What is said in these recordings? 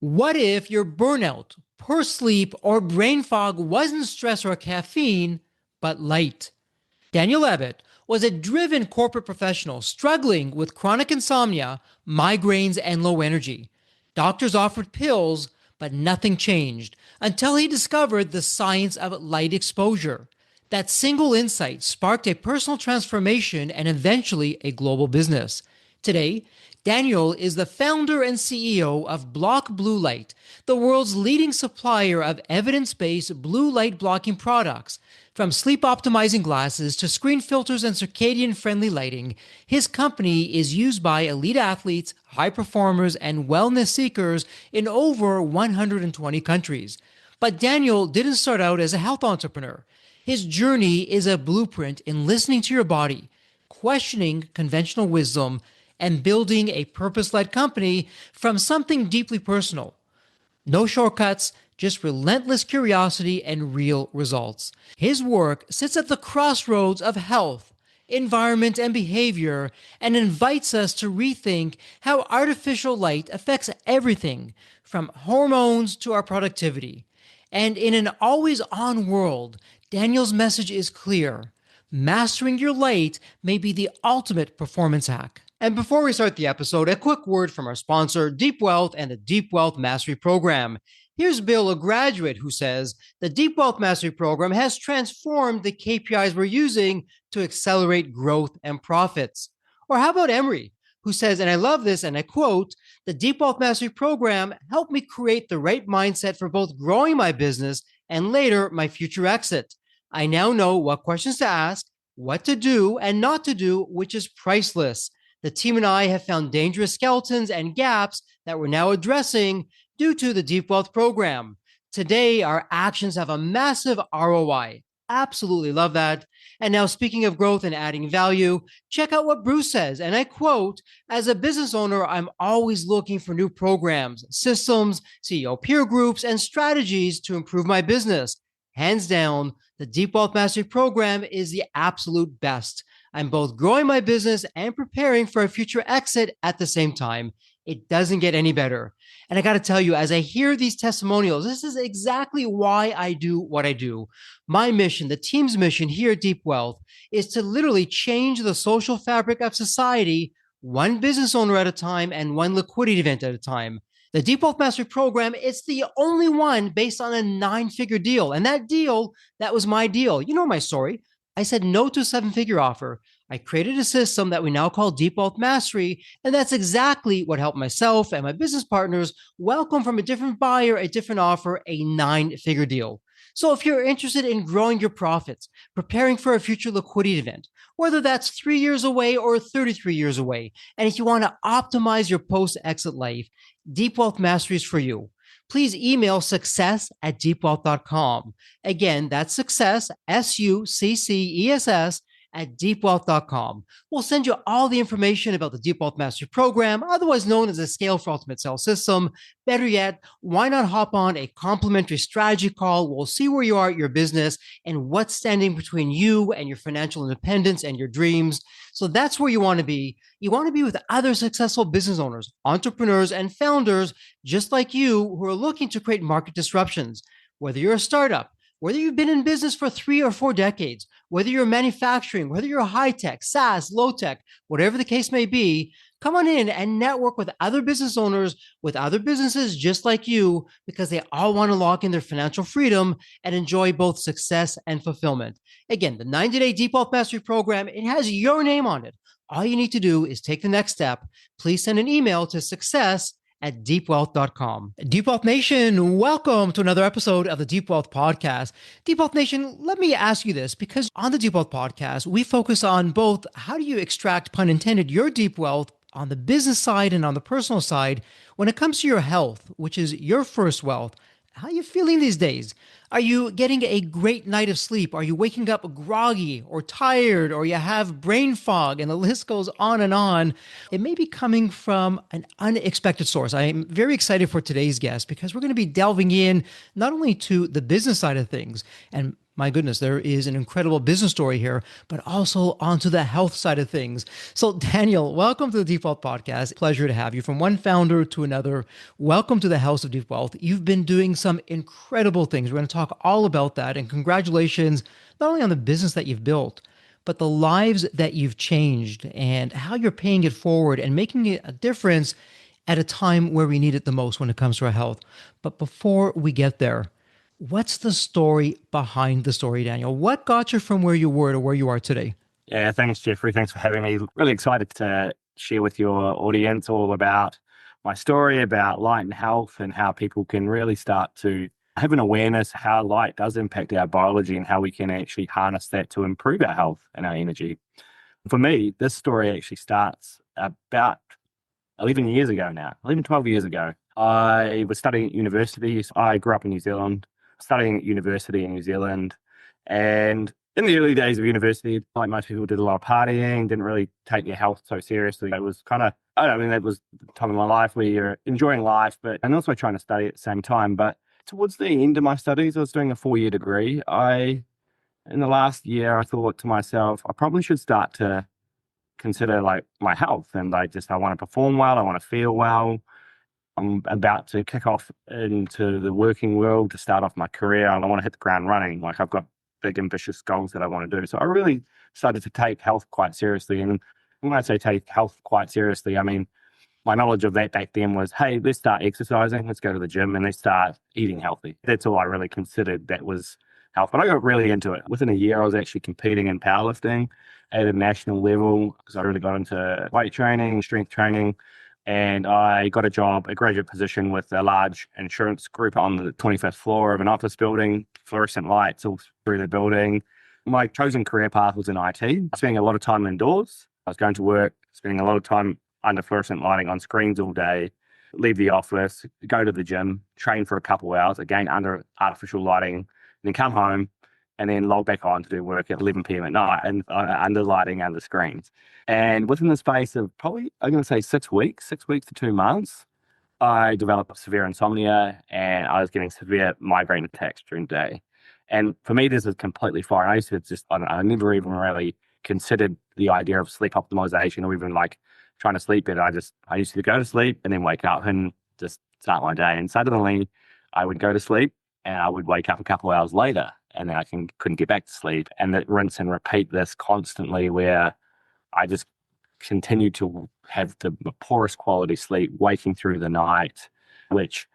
What if your burnout, poor sleep, or brain fog wasn't stress or caffeine, but light? Daniel Ebbett was a driven corporate professional struggling with chronic insomnia, migraines, and low energy. Doctors offered pills, but nothing changed until he discovered the science of light exposure. That single insight sparked a personal transformation and eventually a global business. Today, Daniel is the founder and CEO of BlockBlueLight, the world's leading supplier of evidence-based blue light blocking products. From sleep optimizing glasses to screen filters and circadian friendly lighting, his company is used by elite athletes, high performers, and wellness seekers in over 120 countries. But Daniel didn't start out as a health entrepreneur. His journey is a blueprint in listening to your body, questioning conventional wisdom, and building a purpose-led company from something deeply personal. No shortcuts, just relentless curiosity and real results. His work sits at the crossroads of health, environment, and behavior, and invites us to rethink how artificial light affects everything from hormones to our productivity. And in an always-on world, Daniel's message is clear. Mastering your light may be the ultimate performance hack. And before we start the episode, a quick word from our sponsor, Deep Wealth and the Deep Wealth Mastery Program. Here's Bill, a graduate, who says, the Deep Wealth Mastery Program has transformed the KPIs we're using to accelerate growth and profits. Or how about Emery, who says, and I love this, and I quote, the Deep Wealth Mastery Program helped me create the right mindset for both growing my business and later my future exit. I now know what questions to ask, what to do and not to do, which is priceless. The team and I have found dangerous skeletons and gaps that we're now addressing due to the Deep Wealth Program. Today, our actions have a massive ROI. Absolutely love that. And now, speaking of growth and adding value, check out what Bruce says. And I quote, as a business owner, I'm always looking for new programs, systems, CEO peer groups, and strategies to improve my business. Hands down, the Deep Wealth Mastery Program is the absolute best. I'm both growing my business and preparing for a future exit at the same time. It doesn't get any better. And I got to tell you, as I hear these testimonials, this is exactly why I do what I do. My mission, the team's mission here at Deep Wealth, is to literally change the social fabric of society, one business owner at a time and one liquidity event at a time. The Deep Wealth Mastery Program, it's the only one based on a 9-figure deal. And that deal, that was my deal. You know my story. I said no to a 7-figure offer. I created a system that we now call Deep Wealth Mastery, and that's exactly what helped myself and my business partners welcome from a different buyer, a different offer, a 9-figure deal. So if you're interested in growing your profits, preparing for a future liquidity event, whether that's 3 years away or 33 years away, and if you want to optimize your post-exit life, Deep Wealth Mastery is for you. Please email success@deepwealth.com. Again, that's success, SUCCESS, at deepwealth.com. We'll send you all the information about the Deep Wealth Mastery Program, otherwise known as the Scale for Ultimate Sales System. Better yet, why not hop on a complimentary strategy call? We'll see where you are at your business and what's standing between you and your financial independence and your dreams. So that's where you want to be. You want to be with other successful business owners, entrepreneurs, and founders just like you who are looking to create market disruptions. Whether you're a startup, whether you've been in business for 3 or 4 decades, whether you're manufacturing, whether you're high-tech, SaaS, low-tech, whatever the case may be, come on in and network with other business owners, with other businesses just like you, because they all want to lock in their financial freedom and enjoy both success and fulfillment. Again, the 90-day Deep Wealth Mastery Program, it has your name on it. All you need to do is take the next step. Please send an email to success@deepwealth.com. Deep Wealth Nation, welcome to another episode of the Deep Wealth Podcast. Deep Wealth Nation, let me ask you this, because on the Deep Wealth Podcast, we focus on both how do you extract, pun intended, your deep wealth on the business side and on the personal side when it comes to your health, which is your first wealth. How are you feeling these days? Are you getting a great night of sleep? Are you waking up groggy or tired, or you have brain fog? And the list goes on and on. It may be coming from an unexpected source. I am very excited for today's guest because we're going to be delving in not only to the business side of things and My goodness, there is an incredible business story here, but also onto the health side of things. So, Daniel, welcome to the Deep Wealth Podcast. Pleasure to have you. From one founder to another, welcome to the House of Deep Wealth. You've been doing some incredible things. We're going to talk all about that. And congratulations, not only on the business that you've built, but the lives that you've changed and how you're paying it forward and making it a difference at a time where we need it the most when it comes to our health. But before we get there, what's the story behind the story, Daniel? What got you from where you were to where you are today? Yeah, thanks, Jeffrey. Thanks for having me. Really excited to share with your audience all about my story about light and health and how people can really start to have an awareness how light does impact our biology and how we can actually harness that to improve our health and our energy. For me, this story actually starts about 11 years ago now, 11, 12 years ago. I was studying at university. So I grew up in New Zealand, studying at university in New Zealand. And in the early days of university, like most people, did a lot of partying, didn't really take your health so seriously. It was kind of, I don't know, I mean, that was the time of my life where you're enjoying life, but and also trying to study at the same time. But towards the end of my studies, I was doing a 4-year degree. In the last year, I thought to myself, I probably should start to consider like my health, and I want to perform well, I want to feel well. I'm about to kick off into the working world to start off my career, and I want to hit the ground running. Like, I've got big ambitious goals that I want to do. So I really started to take health quite seriously. And when I say take health quite seriously, I mean, my knowledge of that back then was, hey, let's start exercising, let's go to the gym, and let's start eating healthy. That's all I really considered that was health. But I got really into it. Within a year, I was actually competing in powerlifting at a national level because I really got into weight training, strength training, and I got a job, a graduate position with a large insurance group on the 25th floor of an office building, fluorescent lights all through the building. My chosen career path was in IT, spending a lot of time indoors. I was going to work, spending a lot of time under fluorescent lighting on screens all day, leave the office, go to the gym, train for a couple of hours, again under artificial lighting, then come home and then log back on to do work at 11 p.m. at night and under lighting, under screens. And within the space of probably, I'm going to say 6 weeks, 6 weeks to 2 months, I developed severe insomnia and I was getting severe migraine attacks during the day. And for me, this is completely foreign. I used to just, I never even really considered the idea of sleep optimization or even like trying to sleep better. I used to go to sleep and then wake up and just start my day. And suddenly I would go to sleep and I would wake up a couple of hours later and then I couldn't get back to sleep. And that rinse and repeat this constantly where I just continued to have the poorest quality sleep, waking through the night, which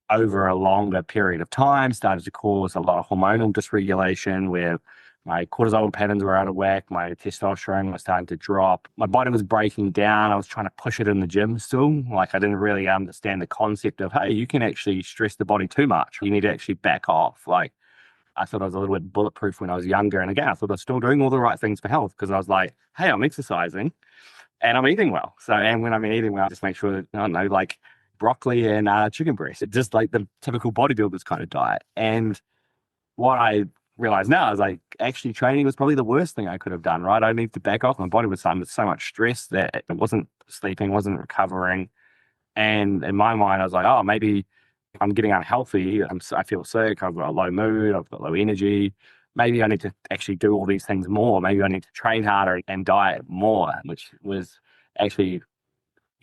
over a longer period of time started to cause a lot of hormonal dysregulation where my cortisol patterns were out of whack, my testosterone was starting to drop, my body was breaking down. I was trying to push it in the gym still. Like, I didn't really understand the concept of, hey, you can actually stress the body too much. You need to actually back off. Like, I thought I was a little bit bulletproof when I was younger. And again, I thought I was still doing all the right things for health because I was like, hey, I'm exercising and I'm eating well. So, and when I'm eating well, just make sure that, I don't know, like broccoli and chicken breast. It's just like the typical bodybuilder's kind of diet. And what I realize now is like actually training was probably the worst thing I could have done, right? I need to back off. My body was under so much stress that it wasn't sleeping, wasn't recovering. And in my mind, I was like, oh, maybe I'm getting unhealthy. I feel sick. I've got a low mood. I've got low energy. Maybe I need to actually do all these things more. Maybe I need to train harder and diet more, which was actually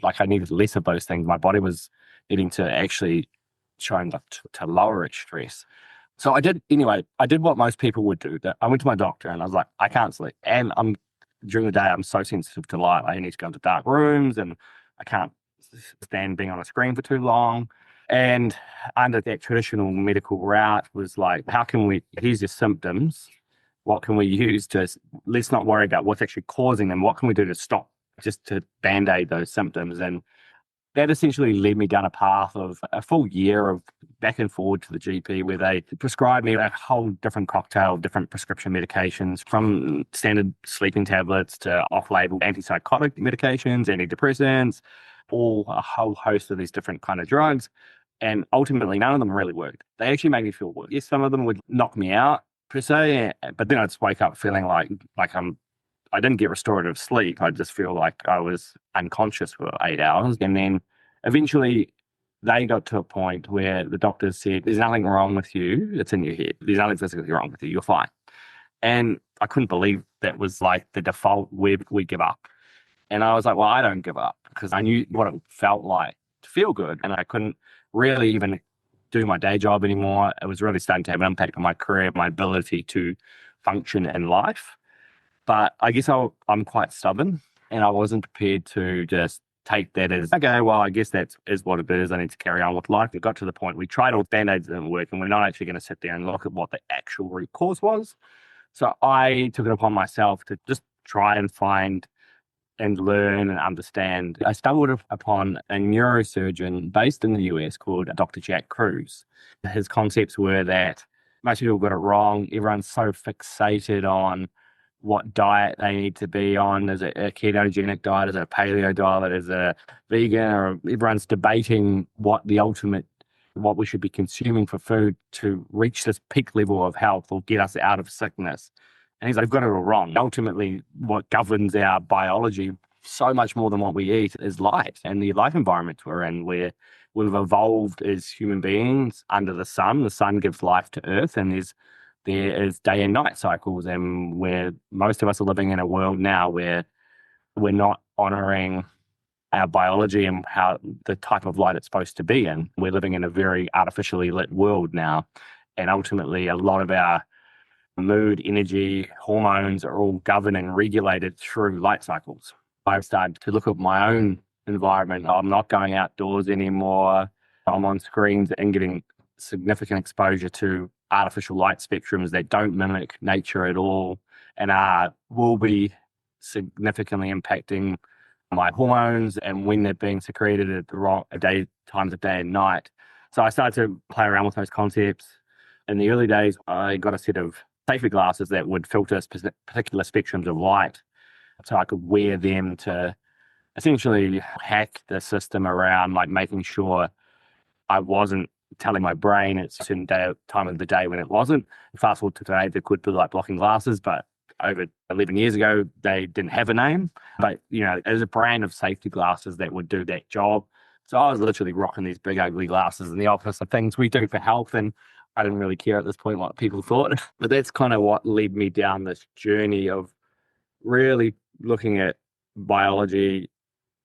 like I needed less of those things. My body was needing to actually trying to lower its stress. So I did, anyway, I did what most people would do. I went to my doctor and I was like, I can't sleep. And during the day, I'm so sensitive to light. I need to go into dark rooms and I can't stand being on a screen for too long. And under that traditional medical route was like, here's your symptoms. What can we use let's not worry about what's actually causing them. What can we do to stop, just to band-aid those symptoms? And that essentially led me down a path of a full year of back and forward to the GP where they prescribed me a whole different cocktail of different prescription medications, from standard sleeping tablets to off-label antipsychotic medications, antidepressants, a whole host of these different kind of drugs. And ultimately, none of them really worked. They actually made me feel worse. Yes, some of them would knock me out per se, but then I'd just wake up feeling like I didn't get restorative sleep. I just feel like I was unconscious for 8 hours. And then eventually they got to a point where the doctors said, there's nothing wrong with you. It's in your head. There's nothing physically wrong with you. You're fine. And I couldn't believe that was like the default where we give up. And I was like, well, I don't give up, because I knew what it felt like to feel good. And I couldn't really even do my day job anymore. It was really starting to have an impact on my career, my ability to function in life. But I guess I'm quite stubborn, and I wasn't prepared to just take that as, okay, well, I guess that is what it is. I need to carry on with life. It got to the point we tried all Band-Aids, didn't work, and we're not actually going to sit there and look at what the actual root cause was. So I took it upon myself to just try and find and learn and understand. I stumbled upon a neurosurgeon based in the US called Dr. Jack Kruse. His concepts were that most people got it wrong. Everyone's so fixated on what diet they need to be on. Is it a ketogenic diet? Is it a paleo diet? Is it a vegan? Or everyone's debating what we should be consuming for food to reach this peak level of health or get us out of sickness. And he's like, I've got it all wrong. Ultimately, what governs our biology so much more than what we eat is light and the life environment we're in, where we've evolved as human beings under the sun. The sun gives life to Earth, and there is day and night cycles. And where most of us are living in a world now where we're not honoring our biology and how the type of light it's supposed to be in. We're living in a very artificially lit world now. And ultimately, a lot of our mood, energy, hormones are all governed and regulated through light cycles. I've started to look at my own environment. I'm not going outdoors anymore. I'm on screens and getting significant exposure to artificial light spectrums that don't mimic nature at all, and will be significantly impacting my hormones and when they're being secreted at the wrong times of day and night. So I started to play around with those concepts. In the early days, I got a set of safety glasses that would filter particular spectrums of light, so I could wear them to essentially hack the system around, like making sure I wasn't telling my brain it's a certain time of the day when it wasn't. Fast forward to today, they're good for like blocking glasses, but over 11 years ago, they didn't have a name. But, there's a brand of safety glasses that would do that job. So I was literally rocking these big, ugly glasses in the office of things we do for health. And I didn't really care at this point what people thought. But that's kind of what led me down this journey of really looking at biology,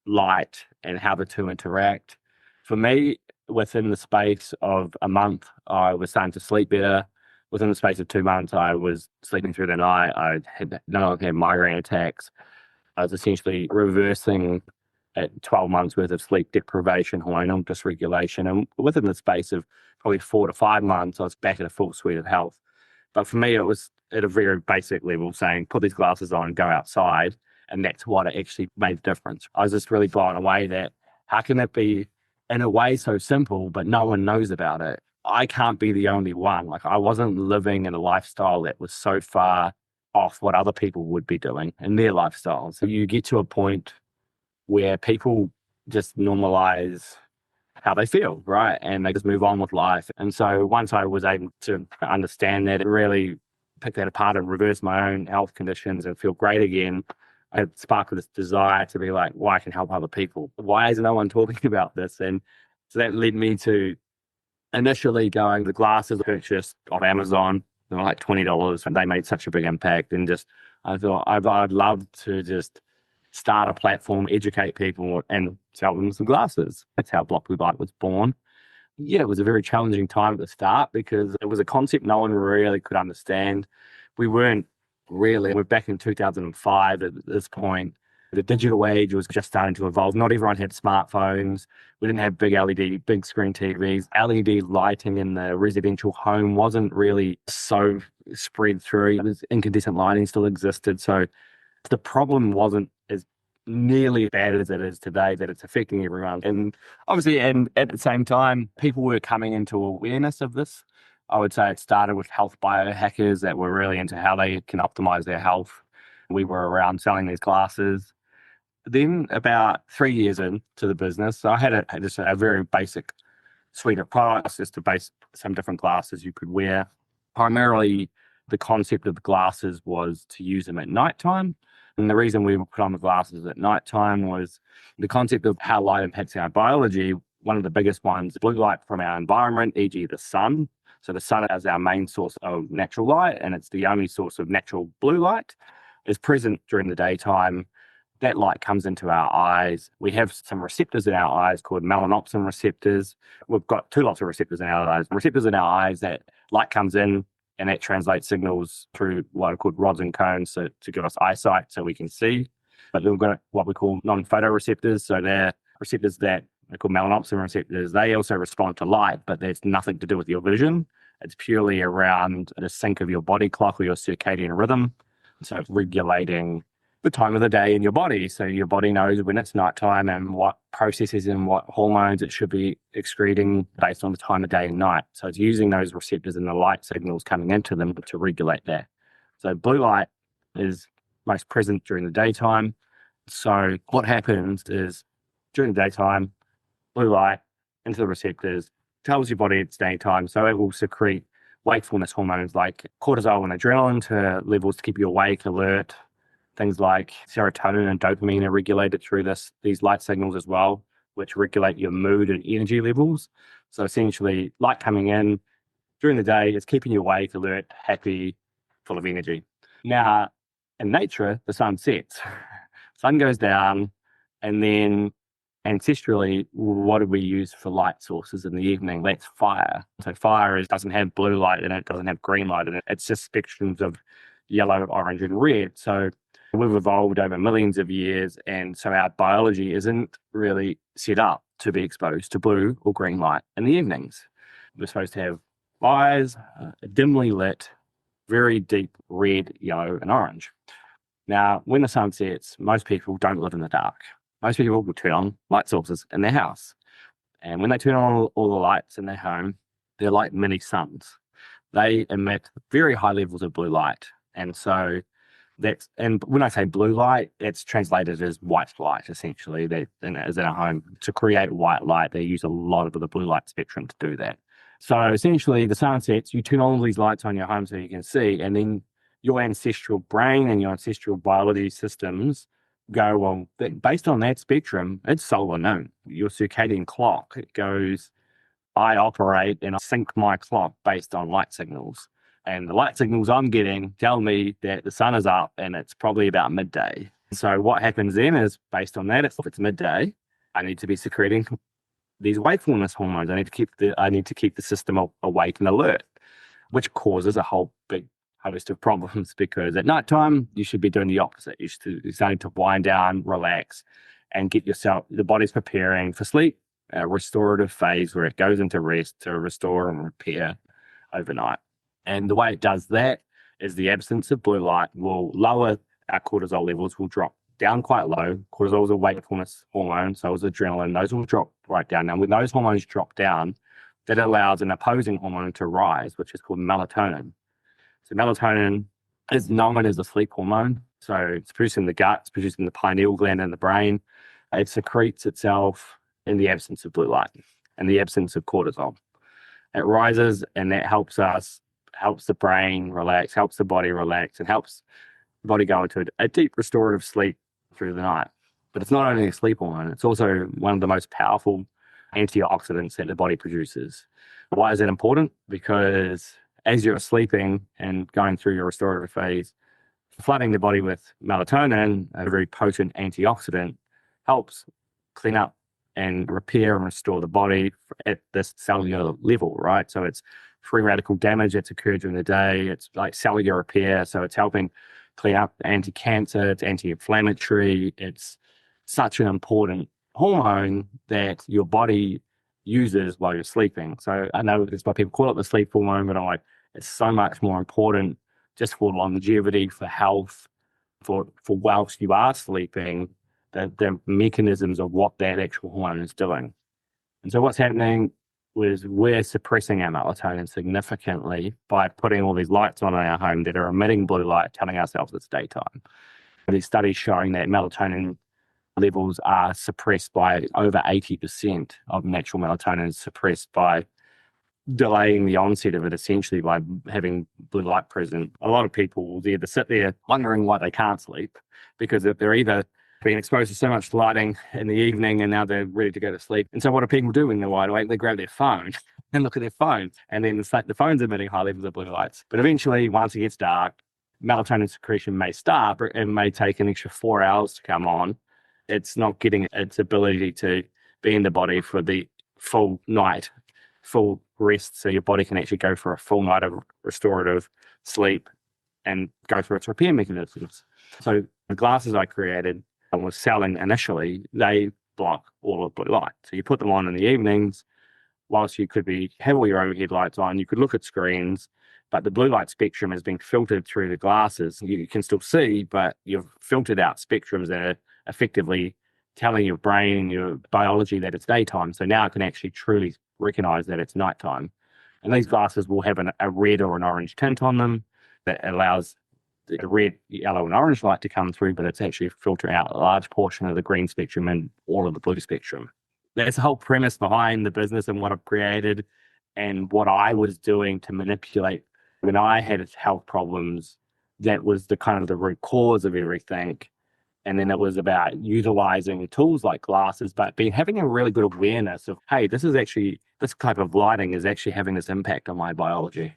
light, and how the two interact. For me, within the space of a month, I was starting to sleep better. Within the space of 2 months, I was sleeping through the night. I had no longer had migraine attacks. I was essentially reversing at 12 months worth of sleep deprivation, hormonal dysregulation. And within the space of probably 4 to 5 months, I was back at a full suite of health. But for me, it was at a very basic level saying, put these glasses on and go outside. And that's what actually made the difference. I was just really blown away that how can that be in a way so simple, but no one knows about it? I can't be the only one. Like, I wasn't living in a lifestyle that was so far off what other people would be doing in their lifestyles. So you get to a point where people just normalize how they feel, right? And they just move on with life. And so once I was able to understand that and really pick that apart and reverse my own health conditions and feel great again, I sparked this desire to be like, well, I can help other people. Why is no one talking about this? And so that led me to initially going, the glasses purchased off Amazon, they were like $20, and they made such a big impact. And just, I thought I'd love to just start a platform, educate people, and sell them some glasses. That's how BlockBlueLight was born. Yeah, it was a very challenging time at the start because it was a concept no one really could understand. We're back in 2005 at this point. The digital age was just starting to evolve. Not everyone had smartphones. We didn't have big LED, big screen TVs. LED lighting in the residential home wasn't really so spread through. Incandescent lighting still existed. So the problem wasn't as nearly bad as it is today, that it's affecting everyone. And obviously, and at the same time, people were coming into awareness of this. I would say it started with health biohackers that were really into how they can optimize their health. We were around selling these glasses. Then about 3 years into the business, so I had just a very basic suite of products, just to base some different glasses you could wear. Primarily, the concept of the glasses was to use them at nighttime. And the reason we put on the glasses at nighttime was the concept of how light impacts our biology One of the biggest ones, blue light from our environment, e.g. the sun. So the sun is our main source of natural light, and it's the only source of natural blue light. Is present during the daytime. That light comes into our eyes. We have some receptors in our eyes called melanopsin receptors. We've got two lots of receptors in our eyes. Receptors in our eyes, that light comes in and that translates signals through what are called rods and cones to give us eyesight so we can see. But then we've got what we call non-photoreceptors. So they're receptors that are called melanopsin receptors. They also respond to light, but there's nothing to do with your vision. It's purely around the sync of your body clock or your circadian rhythm. So it's regulating the time of the day in your body. So your body knows when it's nighttime and what processes and what hormones it should be excreting based on the time of day and night. So it's using those receptors and the light signals coming into them to regulate that. So blue light is most present during the daytime. So what happens is during the daytime, blue light into the receptors tells your body it's daytime. So it will secrete wakefulness hormones like cortisol and adrenaline to levels to keep you awake, alert. Things like serotonin and dopamine are regulated through these light signals as well, which regulate your mood and energy levels. So essentially, light coming in during the day is keeping you awake, alert, happy, full of energy. Now, in nature, the sun sets, sun goes down, and then ancestrally, what do we use for light sources in the evening? That's fire. So fire doesn't have blue light in it, doesn't have green light in it. It's just spectrums of yellow, orange, and red. So we've evolved over millions of years, and so our biology isn't really set up to be exposed to blue or green light in the evenings. We're supposed to have eyes, dimly lit, very deep red, yellow, and orange. Now, when the sun sets, most people don't live in the dark. Most people will turn on light sources in their house. And when they turn on all the lights in their home, they're like mini suns. They emit very high levels of blue light. And so and when I say blue light, it's translated as white light, essentially. As in a home, to create white light, they use a lot of the blue light spectrum to do that. So essentially, the sun sets, you turn on all these lights on your home so you can see, and then your ancestral brain and your ancestral biology systems go, well, based on that spectrum, it's solar noon. Your circadian clock, it goes, I operate and I sync my clock based on light signals. And the light signals I'm getting tell me that the sun is up and it's probably about midday. So what happens then is, based on that, if it's midday, I need to be secreting these wakefulness hormones. I need to keep the system awake and alert, which causes a whole big host of problems, because at nighttime you should be doing the opposite. You should be starting to wind down, relax, and get the body's preparing for sleep, a restorative phase where it goes into rest to restore and repair overnight. And the way it does that is the absence of blue light will lower our cortisol levels, will drop down quite low. Cortisol is a wakefulness hormone, so is adrenaline. Those will drop right down. Now, when those hormones drop down, that allows an opposing hormone to rise, which is called melatonin. So melatonin is known as a sleep hormone. So it's produced in the gut, it's produced in the pineal gland in the brain. It secretes itself in the absence of blue light and the absence of cortisol. It rises, and that helps the brain relax, helps the body relax, and helps the body go into a deep restorative sleep through the night. But it's not only a sleep hormone, it's also one of the most powerful antioxidants that the body produces. Why is that important? Because as you're sleeping and going through your restorative phase, flooding the body with melatonin, a very potent antioxidant, helps clean up and repair and restore the body at this cellular level, right? So it's free radical damage that's occurred during the day. It's like cellular repair. So it's helping clean up, anti-cancer, it's anti-inflammatory. It's such an important hormone that your body uses while you're sleeping. So I know that's why people call it the sleep hormone, but I'm like, it's so much more important just for longevity, for health, for whilst you are sleeping, the mechanisms of what that actual hormone is doing. And so what's happening was we're suppressing our melatonin significantly by putting all these lights on in our home that are emitting blue light, telling ourselves it's daytime. These studies showing that melatonin levels are suppressed by over 80% of natural melatonin is suppressed by delaying the onset of it, essentially by having blue light present. A lot of people will either sit there wondering why they can't sleep, because if they're either being exposed to so much lighting in the evening, and now they're ready to go to sleep. And so what do people do when they're wide awake? They grab their phone and look at their phone, and then it's like the phone's emitting high levels of blue lights. But eventually, once it gets dark, melatonin secretion may start, but it may take an extra 4 hours to come on. It's not getting its ability to be in the body for the full night, full rest, so your body can actually go for a full night of restorative sleep and go through its repair mechanisms. So the glasses I created and was selling initially, they block all of blue light. So you put them on in the evenings, whilst you could have all your overhead lights on, you could look at screens, but the blue light spectrum is being filtered through the glasses. You can still see, but you've filtered out spectrums that are effectively telling your brain and your biology that it's daytime. So now it can actually truly recognize that it's nighttime. And these glasses will have a red or an orange tint on them that allows the red, yellow, and orange light to come through, but it's actually filtering out a large portion of the green spectrum and all of the blue spectrum. That's the whole premise behind the business and what I've created and what I was doing to manipulate. When I had health problems, that was the kind of the root cause of everything. And then it was about utilizing tools like glasses, but having a really good awareness of, hey, this type of lighting is actually having this impact on my biology.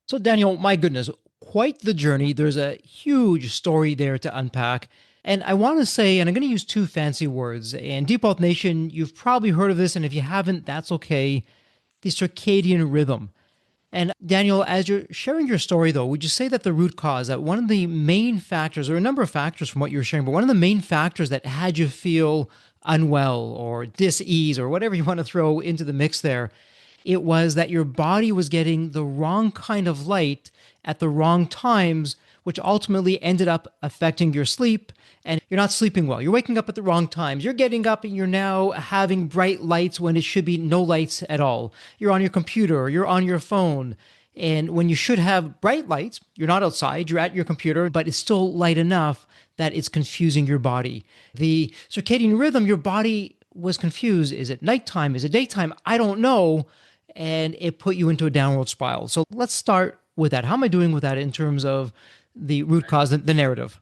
So Daniel, my goodness, quite the journey. There's a huge story there to unpack. And I want to say, and I'm going to use two fancy words, and Deep Wealth Nation, you've probably heard of this, and if you haven't, that's okay. The circadian rhythm. And Daniel, as you're sharing your story, though, would you say that the root cause, that one of the main factors, or a number of factors from what you were sharing, but one of the main factors that had you feel unwell or dis-ease or whatever you want to throw into the mix there, it was that your body was getting the wrong kind of light at the wrong times, which ultimately ended up affecting your sleep, and you're not sleeping well. You're waking up at the wrong times. You're getting up and you're now having bright lights when it should be no lights at all. You're on your computer, you're on your phone. And when you should have bright lights, you're not outside, you're at your computer, but it's still light enough that it's confusing your body. The circadian rhythm, your body was confused. Is it nighttime? Is it daytime? I don't know. And it put you into a downward spiral. So let's start with that. How am I doing with that in terms of the root cause, the narrative?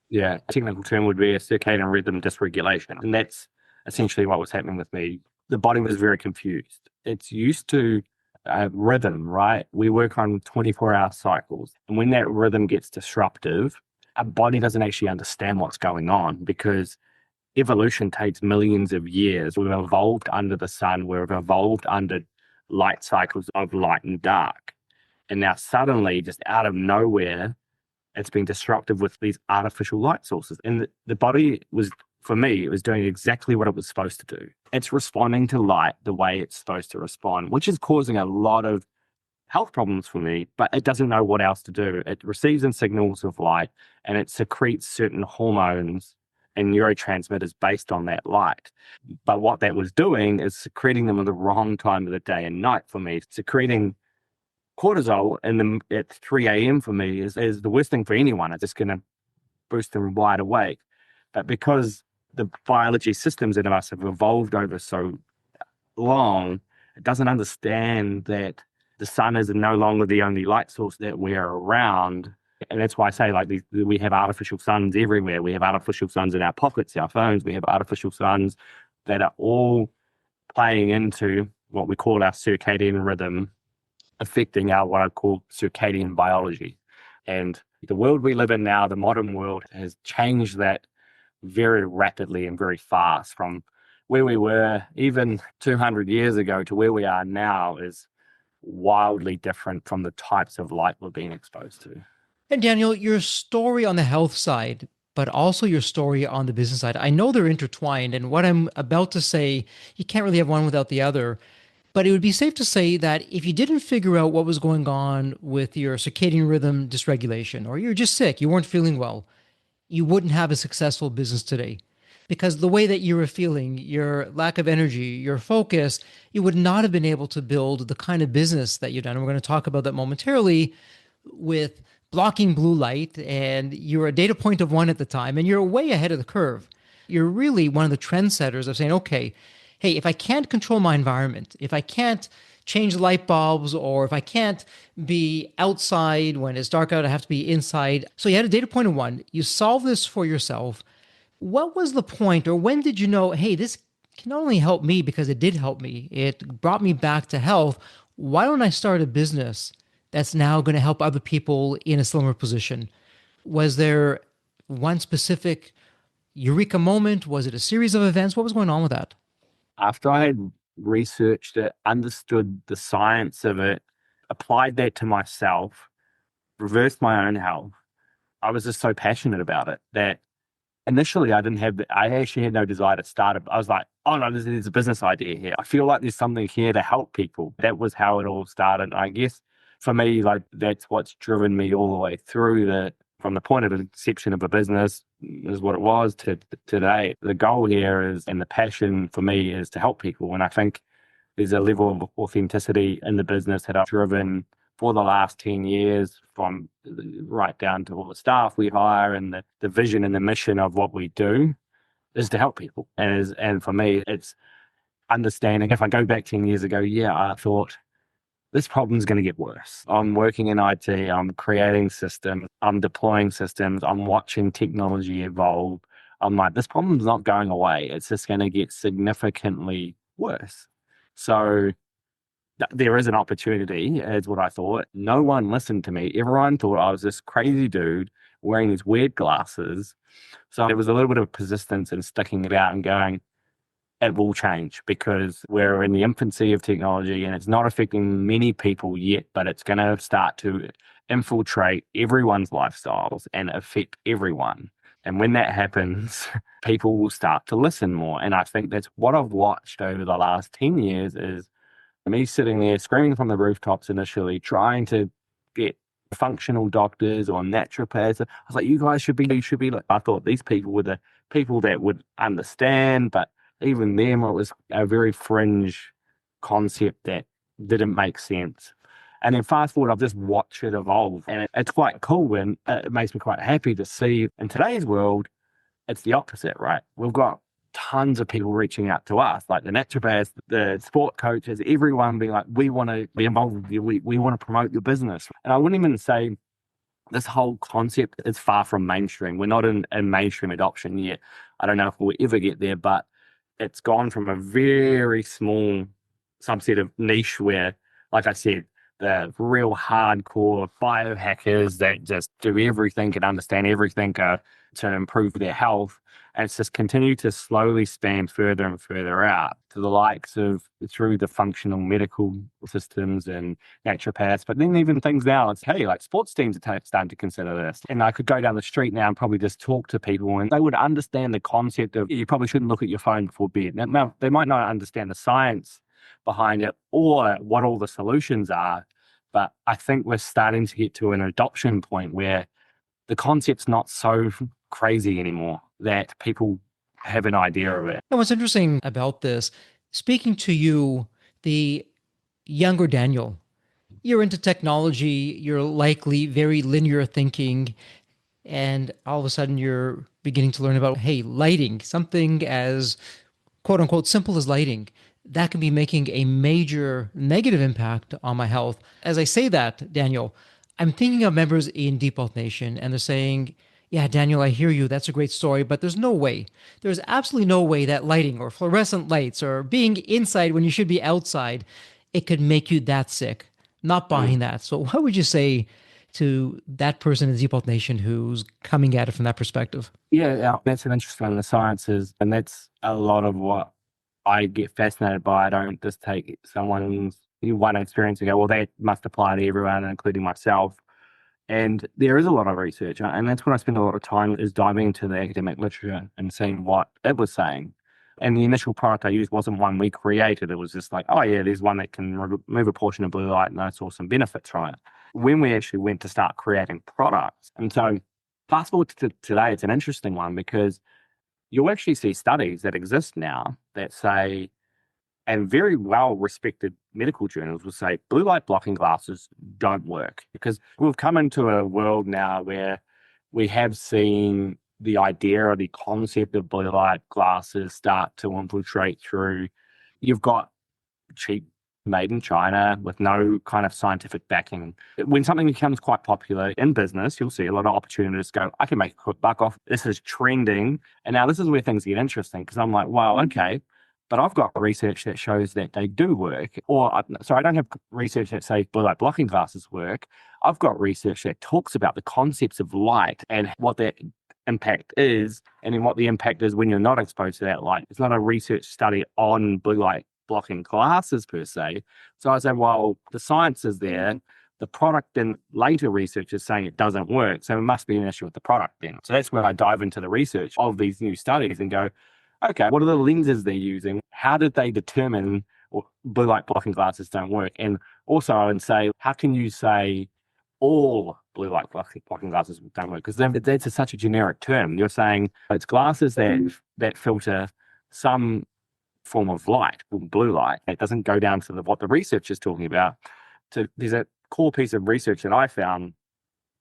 Yeah, a technical term would be a circadian rhythm dysregulation. And that's essentially what was happening with me. The body was very confused. It's used to a rhythm, right? We work on 24-hour cycles. And when that rhythm gets disruptive, our body doesn't actually understand what's going on because evolution takes millions of years. We've evolved under the sun. We've evolved under light cycles of light and dark. And now suddenly, just out of nowhere, it's been disruptive with these artificial light sources. And the body was, for me, it was doing exactly what it was supposed to do. It's responding to light the way it's supposed to respond, which is causing a lot of health problems for me, but it doesn't know what else to do. It receives in signals of light and it secretes certain hormones and neurotransmitters based on that light. But what that was doing is secreting them at the wrong time of the day and night for me. Secreting cortisol at 3 a.m. for me is the worst thing for anyone. It's just going to boost them wide awake. But because the biology systems in us have evolved over so long, it doesn't understand that the sun is no longer the only light source that we're around. And that's why I say, like, we have artificial suns everywhere. We have artificial suns in our pockets, our phones. We have artificial suns that are all playing into what we call our circadian rhythm, affecting our what I call circadian biology. And the world we live in now, the modern world, has changed that very rapidly and very fast. From where we were even 200 years ago to where we are now is wildly different from the types of light we're being exposed to. And Daniel, your story on the health side, but also your story on the business side, I know they're intertwined. And what I'm about to say, you can't really have one without the other. But it would be safe to say that if you didn't figure out what was going on with your circadian rhythm dysregulation, or you're just sick, you weren't feeling well, you wouldn't have a successful business today. Because the way that you were feeling, your lack of energy, your focus, you would not have been able to build the kind of business that you've done. And we're going to talk about that momentarily with blocking blue light. And you're a data point of one at the time, and you're way ahead of the curve. You're really one of the trendsetters of saying, okay, hey, if I can't control my environment, if I can't change the light bulbs, or if I can't be outside when it's dark out, I have to be inside. So you had a data point of one. You solve this for yourself. What was the point, or when did you know, hey, this can not only help me because it did help me, it brought me back to health. Why don't I start a business that's now going to help other people in a similar position? Was there one specific eureka moment? Was it a series of events? What was going on with that? After I had researched it, understood the science of it, applied that to myself, reversed my own health, I was just so passionate about it that initially I actually had no desire to start it. I was like, oh no, there's a business idea here. I feel like there's something here to help people. That was how it all started. And I guess for me, like that's what's driven me all the way through from the point of inception of a business is what it was to today. The goal here is, and the passion for me is to help people. And I think there's a level of authenticity in the business that I've driven for the last 10 years, from right down to all the staff we hire, and the vision and the mission of what we do is to help people. And for me, it's understanding. If I go back 10 years ago, yeah, I thought this problem is going to get worse. I'm working in IT, I'm creating systems, I'm deploying systems, I'm watching technology evolve. I'm like, this problem's not going away. It's just going to get significantly worse. So there is an opportunity, is what I thought. No one listened to me. Everyone thought I was this crazy dude wearing these weird glasses. So there was a little bit of persistence in sticking it out and going, it will change because we're in the infancy of technology and it's not affecting many people yet, but it's going to start to infiltrate everyone's lifestyles and affect everyone. And when that happens, people will start to listen more. And I think that's what I've watched over the last 10 years is me sitting there screaming from the rooftops initially, trying to get functional doctors or naturopaths. I was like, you should be like, I thought these people were the people that would understand, but even them, it was a very fringe concept that didn't make sense. And then fast forward, I've just watched it evolve, and it's quite cool, and it makes me quite happy to see in today's world, it's the opposite, right? We've got tons of people reaching out to us, like the naturopaths, the sport coaches, everyone being like, we want to be involved with you. We want to promote your business. And I wouldn't even say this whole concept is far from mainstream. We're not in mainstream adoption yet. I don't know if we'll ever get there, but it's gone from a very small subset of niche where, like I said, the real hardcore biohackers that just do everything and understand everything to improve their health. And it's just continued to slowly span further and further out to the likes of through the functional medical systems and naturopaths. But then even things now, it's, hey, like sports teams are starting to consider this. And I could go down the street now and probably just talk to people and they would understand the concept of you probably shouldn't look at your phone before bed. Now they might not understand the science behind it or what all the solutions are. But I think we're starting to get to an adoption point where the concept's not so crazy anymore that people have an idea of it. And what's interesting about this, speaking to you, the younger Daniel, you're into technology, you're likely very linear thinking, and all of a sudden you're beginning to learn about, hey, lighting, something as quote unquote simple as lighting, that can be making a major negative impact on my health. As I say that, Daniel, I'm thinking of members in Deep Health Nation, and they're saying, yeah, Daniel, I hear you. That's a great story, but there's absolutely no way that lighting or fluorescent lights or being inside when you should be outside, it could make you that sick. Not buying that. So, what would you say to that person in Deep Health Nation who's coming at it from that perspective? Yeah, that's an interesting one in the sciences, and that's a lot of what I get fascinated by. I don't just take someone's one experience and go, well, that must apply to everyone, including myself. And there is a lot of research, and that's when I spend a lot of time is diving into the academic literature and seeing what it was saying. And the initial product I used wasn't one we created. It was just like, oh yeah, there's one that can remove a portion of blue light, and I saw some benefits from it. When we actually went to start creating products, and so fast forward to today, it's an interesting one because you'll actually see studies that exist now that say, and very well respected medical journals will say blue light blocking glasses don't work because we've come into a world now where we have seen the idea or the concept of blue light glasses start to infiltrate through. You've got cheap made in China with no kind of scientific backing. When something becomes quite popular in business, you'll see a lot of opportunists go, I can make a quick buck off. This is trending. And now this is where things get interesting because I'm like, well, okay, but I've got research that shows that they do work. Or, sorry, I don't have research that say blue light blocking glasses work. I've got research that talks about the concepts of light and what that impact is, and then what the impact is when you're not exposed to that light. It's not a research study on blue light blocking glasses per se. So I said, well, the science is there. The product and later research is saying it doesn't work. So it must be an issue with the product then. So that's where I dive into the research of these new studies and go, okay, what are the lenses they're using? How did they determine blue light blocking glasses don't work? And also I would say, how can you say all blue light blocking glasses don't work? Because that's such a generic term. You're saying it's glasses that filter some form of light, blue light. It doesn't go down to what the research is talking about. So there's a core piece of research that I found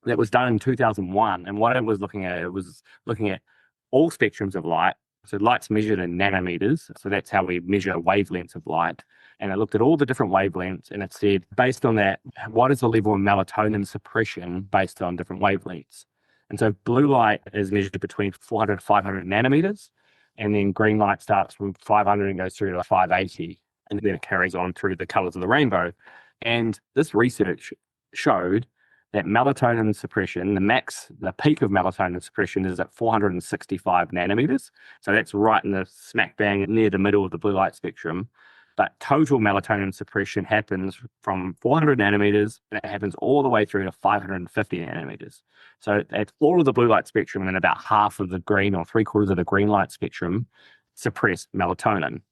that was done in 2001. And what it was looking at, it was looking at all spectrums of light. So light's measured in nanometers. So that's how we measure wavelengths of light. And it looked at all the different wavelengths and it said, based on that, what is the level of melatonin suppression based on different wavelengths? And so blue light is measured between 400 to 500 nanometers. And then green light starts from 500 and goes through to 580. And then it carries on through the colors of the rainbow. And this research showed that melatonin suppression, the peak of melatonin suppression is at 465 nanometers. So that's right in the smack bang near the middle of the blue light spectrum. But total melatonin suppression happens from 400 nanometers and it happens all the way through to 550 nanometers. So that's all of the blue light spectrum and about half of the green or 3/4 of the green light spectrum suppress melatonin.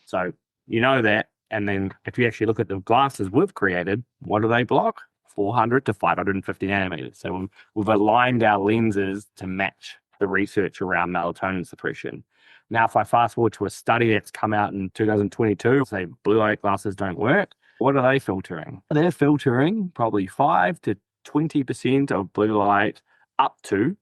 So you know that. And then if you actually look at the glasses we've created, what do they block? 400 to 550 nanometers. So we've aligned our lenses to match the research around melatonin suppression. Now, if I fast forward to a study that's come out in 2022, say blue light glasses don't work, what are they filtering? They're filtering probably 5 to 20% of blue light up to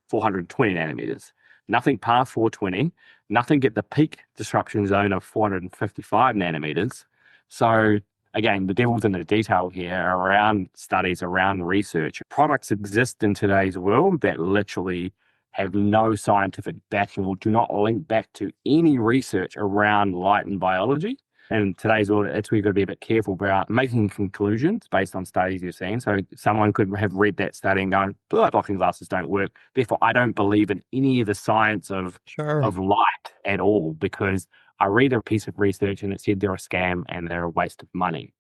420 nanometers. Nothing past 420, nothing at the peak disruption zone of 455 nanometers. So again, the devil's in the detail here around studies, around research. Products exist in today's world that literally have no scientific backing or do not link back to any research around light and biology. And today's world, it's where you've got to be a bit careful about making conclusions based on studies you've seen. So someone could have read that study and gone, blue light blocking glasses don't work. Therefore, I don't believe in any of the science of light at all because I read a piece of research and it said they're a scam and they're a waste of money.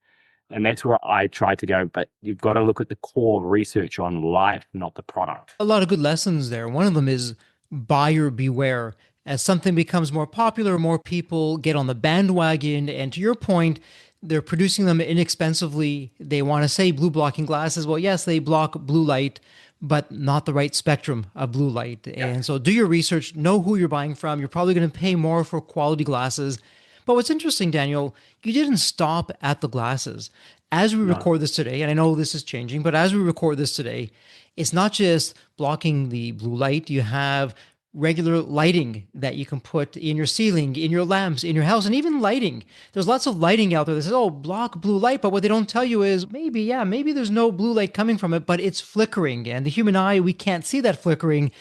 And that's where I try to go, but you've got to look at the core research on light, not the product. A lot of good lessons there. One of them is buyer beware. As something becomes more popular, more people get on the bandwagon. And to your point, they're producing them inexpensively. They want to say blue blocking glasses. Well, yes, they block blue light, but not the right spectrum of blue light. Yeah. And so do your research, know who you're buying from. You're probably going to pay more for quality glasses. But what's interesting, Daniel, you didn't stop at the glasses. As we record this today, and I know this is changing, but as we record this today, it's not just blocking the blue light. You have regular lighting that you can put in your ceiling, in your lamps, in your house, and even lighting. There's lots of lighting out there that says, oh, block blue light. But what they don't tell you is maybe there's no blue light coming from it, but it's flickering. And the human eye, we can't see that flickering.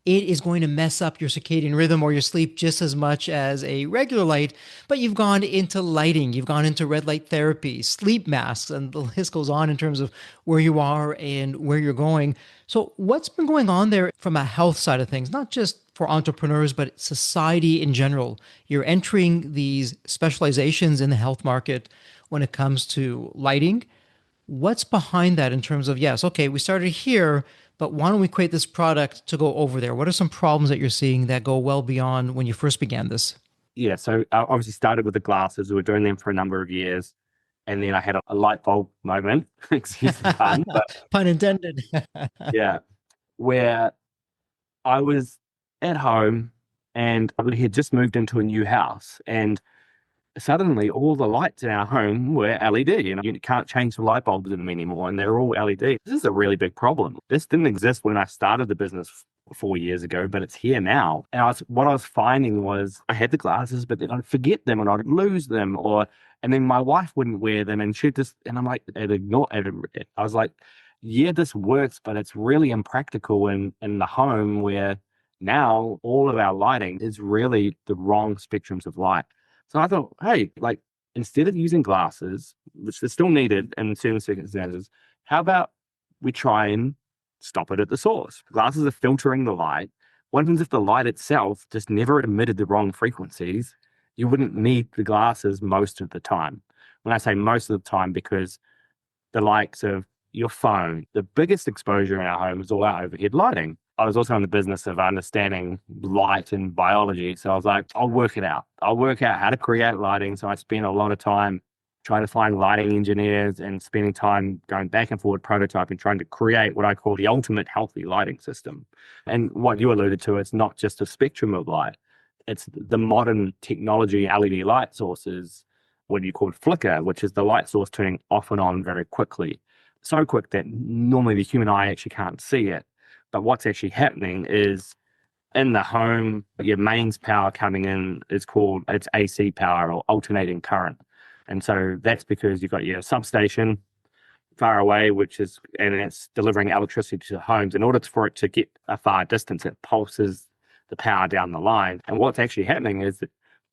It is going to mess up your circadian rhythm or your sleep just as much as a regular light. But you've gone into lighting, you've gone into red light therapy, sleep masks, and the list goes on in terms of where you are and where you're going. So what's been going on there from a health side of things, not just for entrepreneurs, but society in general? You're entering these specializations in the health market when it comes to lighting. What's behind that in terms of, yes, okay, we started here, but why don't we create this product to go over there? What are some problems that you're seeing that go well beyond when you first began this? Yeah, so I obviously started with the glasses. We were doing them for a number of years. And then I had a light bulb moment, excuse the pun. But, pun intended. yeah, where I was at home and we had just moved into a new house. And suddenly all the lights in our home were LED. You can't change the light bulbs in them anymore, and they're all LED. This is a really big problem. This didn't exist when I started the business 4 years ago, but it's here now. And what I was finding was I had the glasses, but then I'd forget them and I'd lose them, and then my wife wouldn't wear them, and and I'm like, I was like, yeah, this works, but it's really impractical in the home where now all of our lighting is really the wrong spectrums of light. So I thought, hey, like, instead of using glasses, which are still needed in certain circumstances, how about we try and stop it at the source? Glasses are filtering the light. What happens if the light itself just never emitted the wrong frequencies? You wouldn't need the glasses most of the time. When I say most of the time, because the likes of your phone, the biggest exposure in our home is all our overhead lighting. I was also in the business of understanding light and biology. So I was like, I'll work it out. I'll work out how to create lighting. So I spent a lot of time trying to find lighting engineers and spending time going back and forward prototyping, trying to create what I call the ultimate healthy lighting system. And what you alluded to, it's not just a spectrum of light. It's the modern technology LED light sources, what you call flicker, which is the light source turning off and on very quickly. So quick that normally the human eye actually can't see it. But what's actually happening is in the home, your mains power coming in it's AC power or alternating current. And so that's because you've got your substation far away, and it's delivering electricity to the homes. In order for it to get a far distance, it pulses the power down the line. And what's actually happening is that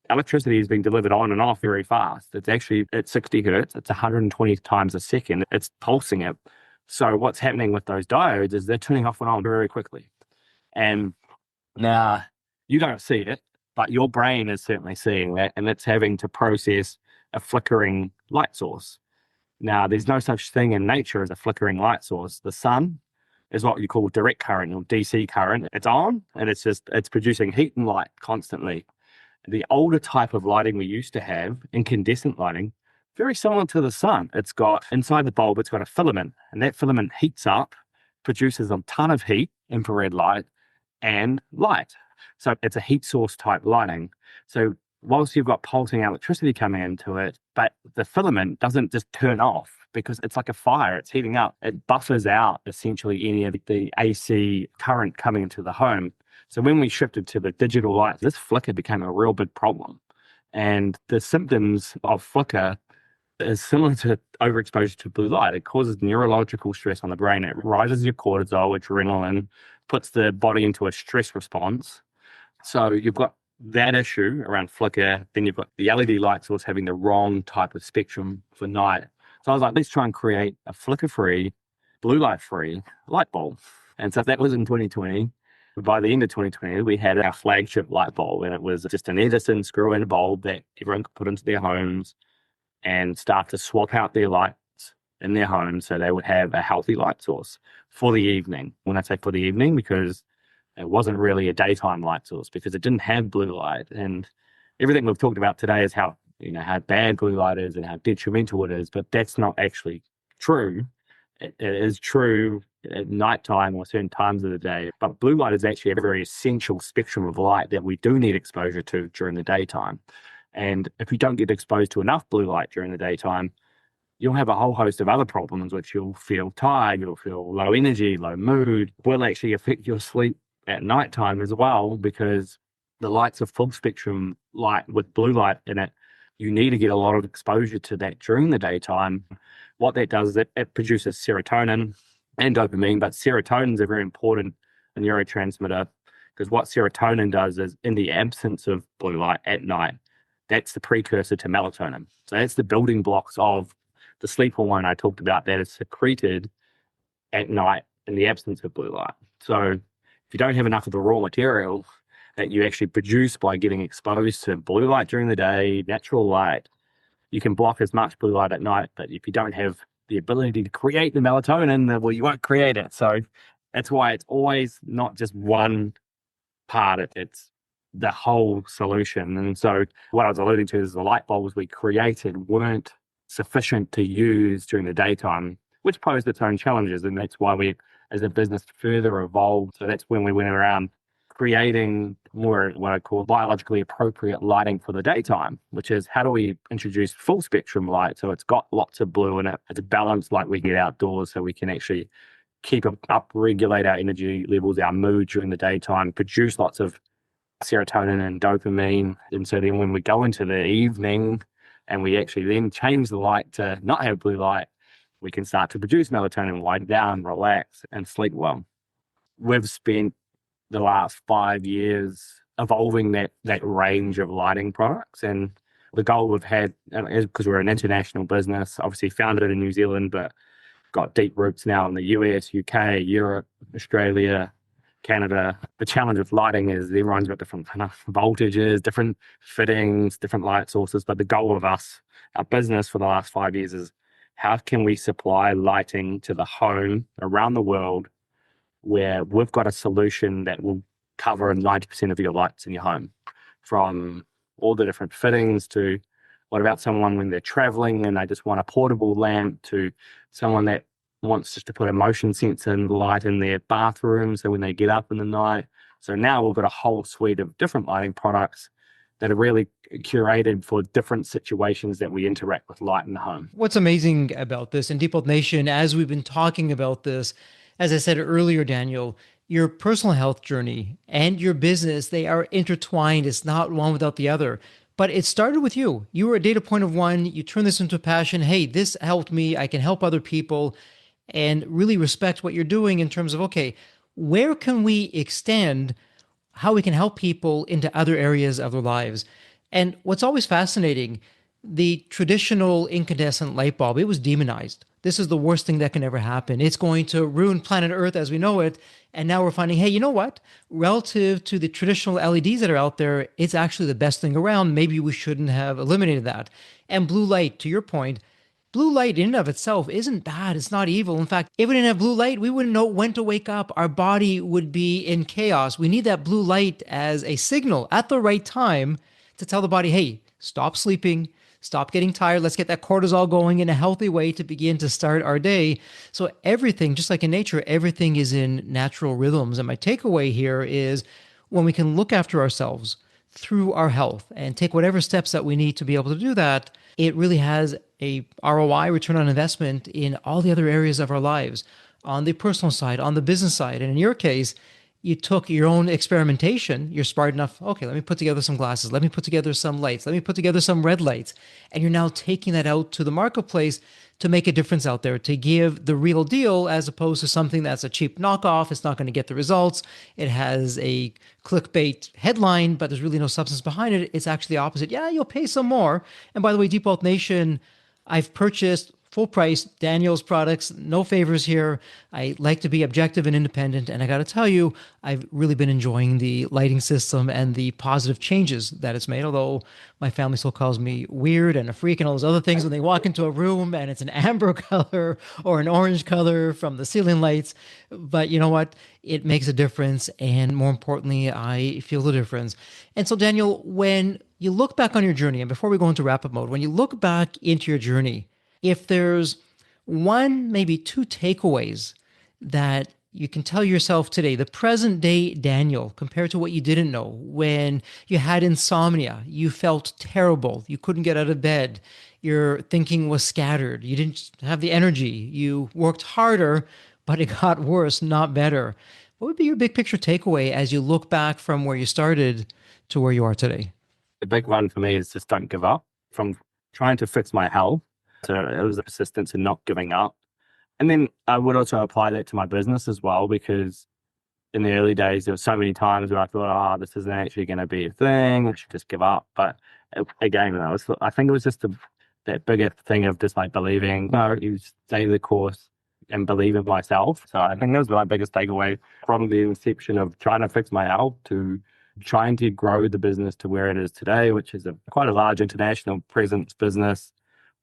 electricity is being delivered on and off very fast. It's actually at 60 hertz. It's 120 times a second. It's pulsing it. So what's happening with those diodes is they're turning off and on very quickly. And now you don't see it, but your brain is certainly seeing that, and it's having to process a flickering light source. Now, there's no such thing in nature as a flickering light source. The sun is what you call direct current or DC current. It's on, and it's producing heat and light constantly. The older type of lighting we used to have, incandescent lighting, very similar to the sun. It's got, inside the bulb, it's got a filament, and that filament heats up, produces a ton of heat, infrared light, and light. So it's a heat source type lighting. So whilst you've got pulsing electricity coming into it, but the filament doesn't just turn off because it's like a fire, it's heating up. It buffers out essentially any of the AC current coming into the home. So when we shifted to the digital light, this flicker became a real big problem. And the symptoms of flicker is similar to overexposure to blue light. It causes neurological stress on the brain. It rises your cortisol, adrenaline, puts the body into a stress response. So you've got that issue around flicker. Then you've got the LED light source having the wrong type of spectrum for night. So I was like, let's try and create a flicker-free, blue light-free light bulb. And so that was in 2020. By the end of 2020, we had our flagship light bulb, and it was just an Edison screw-in bulb that everyone could put into their homes and start to swap out their lights in their homes so they would have a healthy light source for the evening. When I say for the evening, because it wasn't really a daytime light source because it didn't have blue light. And everything we've talked about today is how bad blue light is and how detrimental it is, but that's not actually true. It is true at nighttime or certain times of the day, but blue light is actually a very essential spectrum of light that we do need exposure to during the daytime. And if you don't get exposed to enough blue light during the daytime, you'll have a whole host of other problems, which you'll feel tired, you'll feel low energy, low mood, will actually affect your sleep at nighttime as well, because the light's a full spectrum light with blue light in it. You need to get a lot of exposure to that during the daytime. What that does is it produces serotonin and dopamine, but serotonin is a very important neurotransmitter because what serotonin does is in the absence of blue light at night, that's the precursor to melatonin. So that's the building blocks of the sleep hormone I talked about that is secreted at night in the absence of blue light. So if you don't have enough of the raw material that you actually produce by getting exposed to blue light during the day, natural light, you can block as much blue light at night, but if you don't have the ability to create the melatonin, well, you won't create it. So that's why it's always not just one part, it's the whole solution. And so what I was alluding to is the light bulbs we created weren't sufficient to use during the daytime, which posed its own challenges. And that's why we, as a business, further evolved. So that's when we went around creating more what I call biologically appropriate lighting for the daytime, which is how do we introduce full spectrum light so it's got lots of blue in it. It's a balanced light we get outdoors so we can actually regulate our energy levels, our mood during the daytime, produce lots of serotonin and dopamine. And so then when we go into the evening and we actually then change the light to not have blue light, we can start to produce melatonin, wind down, relax, and sleep well. We've spent the last 5 years evolving that range of lighting products. And the goal we've had is, because we're an international business, obviously founded in New Zealand, but got deep roots now in the US, UK, Europe, Australia, Canada. The challenge with lighting is everyone's got different kind of voltages, different fittings, different light sources. But the goal of our business for the last 5 years is how can we supply lighting to the home around the world where we've got a solution that will cover 90% of your lights in your home, from all the different fittings to what about someone when they're traveling and they just want a portable lamp, to someone that wants just to put a motion sensor and light in their bathroom so when they get up in the night. So now we've got a whole suite of different lighting products that are really curated for different situations that we interact with light in the home. What's amazing about this, and Deep Health Nation, as we've been talking about this, as I said earlier, Daniel, your personal health journey and your business, they are intertwined. It's not one without the other. But it started with you. You were a data point of one. You turned this into a passion. Hey, this helped me. I can help other people, and really respect what you're doing in terms of, okay, where can we extend how we can help people into other areas of their lives? And what's always fascinating, the traditional incandescent light bulb, it was demonized. This is the worst thing that can ever happen. It's going to ruin planet Earth as we know it. And now we're finding, hey, you know what? Relative to the traditional LEDs that are out there, it's actually the best thing around. Maybe we shouldn't have eliminated that. And blue light, to your point, blue light in and of itself isn't bad. It's not evil. In fact, if we didn't have blue light, we wouldn't know when to wake up. Our body would be in chaos. We need that blue light as a signal at the right time to tell the body, hey, stop sleeping, stop getting tired. Let's get that cortisol going in a healthy way to begin to start our day. So everything, just like in nature, everything is in natural rhythms. And my takeaway here is when we can look after ourselves through our health and take whatever steps that we need to be able to do that, it really has a ROI, return on investment, in all the other areas of our lives, on the personal side, on the business side. And in your case, you took your own experimentation. You're smart enough. Okay, let me put together some glasses. Let me put together some lights. Let me put together some red lights. And you're now taking that out to the marketplace to make a difference out there, to give the real deal as opposed to something that's a cheap knockoff. It's not going to get the results. It has a clickbait headline, but there's really no substance behind it. It's actually the opposite. Yeah, you'll pay some more. And by the way, Deep Health Nation, I've purchased full price Daniel's products, no favors here. I like to be objective and independent. And I got to tell you, I've really been enjoying the lighting system and the positive changes that it's made. Although my family still calls me weird and a freak and all those other things when they walk into a room and it's an amber color or an orange color from the ceiling lights. But you know what? It makes a difference. And more importantly, I feel the difference. And so, Daniel, when you look back on your journey, and before we go into wrap up mode, when you look back into your journey, if there's one, maybe two takeaways that you can tell yourself today, the present day Daniel, compared to what you didn't know when you had insomnia, you felt terrible, you couldn't get out of bed, your thinking was scattered, you didn't have the energy, you worked harder, but it got worse, not better. What would be your big picture takeaway as you look back from where you started to where you are today? The big one for me is just don't give up. From trying to fix my health, so it was the persistence and not giving up. And then I would also apply that to my business as well, because in the early days, there were so many times where I thought, oh, this isn't actually going to be a thing. I should just give up. But again, I think it was just that bigger thing of just like believing, no, you stay the course and believe in myself. So I think that was my biggest takeaway from the inception of trying to fix my health to trying to grow the business to where it is today, which is quite a large international presence business